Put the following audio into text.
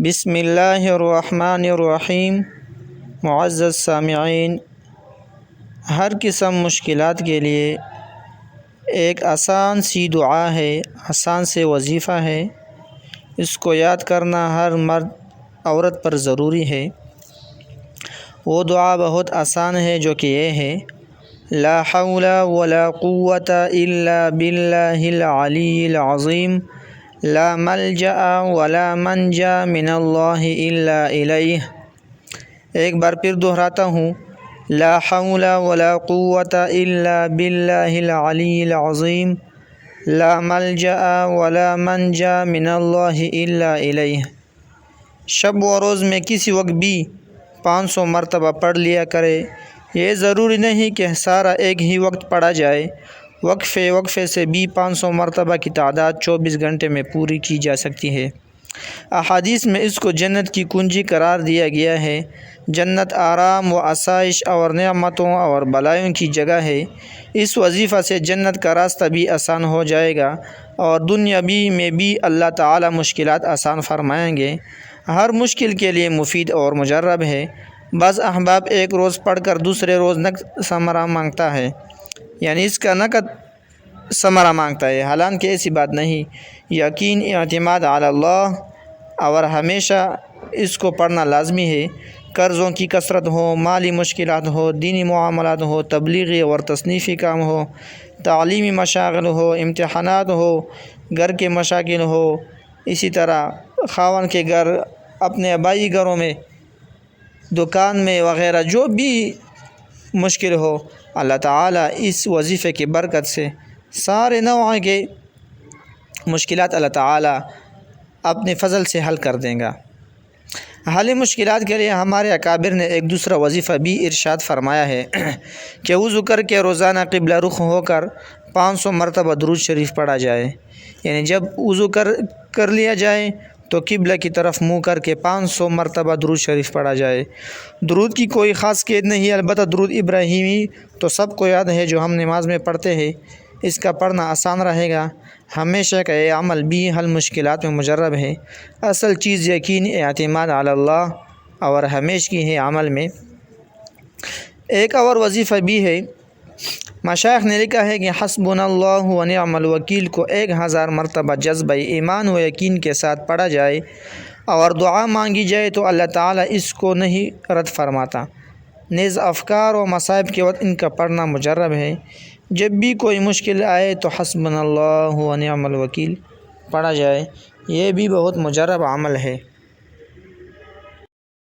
بسم اللہ الرحمن الرحیم۔ معزز سامعین، ہر قسم مشکلات کے لیے ایک آسان سی دعا ہے، آسان سے وظیفہ ہے، اس کو یاد کرنا ہر مرد عورت پر ضروری ہے۔ وہ دعا بہت آسان ہے جو کہ یہ ہے: لا حول ولا قوة الا باللہ العلی العظیم، لا ملجأ ولا منجا من اللہ الا الیہ۔ ایک بار پھر دہراتا ہوں: لا حول ولا قوة الا باللہ العلی العظیم، لا ملجأ ولا منجا من اللہ الا الیہ۔ شب و روز میں کسی وقت بھی 500 مرتبہ پڑھ لیا کرے۔ یہ ضروری نہیں کہ سارا ایک ہی وقت پڑھا جائے، وقفے سے بھی 500 مرتبہ کی تعداد 24 گھنٹے میں پوری کی جا سکتی ہے۔ احادیث میں اس کو جنت کی کنجی قرار دیا گیا ہے۔ جنت آرام و آسائش اور نعمتوں اور بلائیوں کی جگہ ہے۔ اس وظیفہ سے جنت کا راستہ بھی آسان ہو جائے گا اور دنیاوی میں بھی اللہ تعالی مشکلات آسان فرمائیں گے۔ ہر مشکل کے لیے مفید اور مجرب ہے۔ بعض احباب ایک روز پڑھ کر دوسرے روز نقد ثمرہ مانگتا ہے، یعنی اس کا نقد ثمرہ مانگتا ہے، حالانکہ ایسی بات نہیں۔ یقین، اعتماد علی اللہ اور ہمیشہ اس کو پڑھنا لازمی ہے۔ قرضوں کی کثرت ہو، مالی مشکلات ہو، دینی معاملات ہو، تبلیغی اور تصنیفی کام ہو، تعلیمی مشاغل ہو، امتحانات ہو، گھر کے مشاکل ہو، اسی طرح خاوند کے گھر، اپنے آبائی گھروں میں، دکان میں وغیرہ جو بھی مشکل ہو، اللہ تعالیٰ اس وظیفے کی برکت سے سارے نوع کے مشکلات اللہ تعالیٰ اپنے فضل سے حل کر دیں گا۔ حل مشکلات کے لیے ہمارے اکابر نے ایک دوسرا وظیفہ بھی ارشاد فرمایا ہے کہ وضو کر کے روزانہ قبلہ رخ ہو کر 500 مرتبہ درود شریف پڑھا جائے، یعنی جب وضو کر لیا جائے تو قبلہ کی طرف منہ کر کے 500 مرتبہ درود شریف پڑھا جائے۔ درود کی کوئی خاص قید نہیں، البتہ درود ابراہیمی تو سب کو یاد ہے جو ہم نماز میں پڑھتے ہیں۔ اس کا پڑھنا آسان رہے گا۔ ہمیشہ کا یہ عمل بھی حل مشکلات میں مجرب ہے۔ اصل چیز یقین، اعتماد علی اللہ اور ہمیشہ کی ہے عمل میں۔ ایک اور وظیفہ بھی ہے۔ مشائخ نے لکھا ہے کہ حسبنا اللہ و نعم الوکیل کو 1000 مرتبہ جذبہ ایمان و یقین کے ساتھ پڑھا جائے اور دعا مانگی جائے تو اللہ تعالیٰ اس کو نہیں رد فرماتا۔ نیز افکار و مصائب کے وقت ان کا پڑھنا مجرب ہے۔ جب بھی کوئی مشکل آئے تو حسبنا اللہ و نعم الوکیل پڑھا جائے، یہ بھی بہت مجرب عمل ہے۔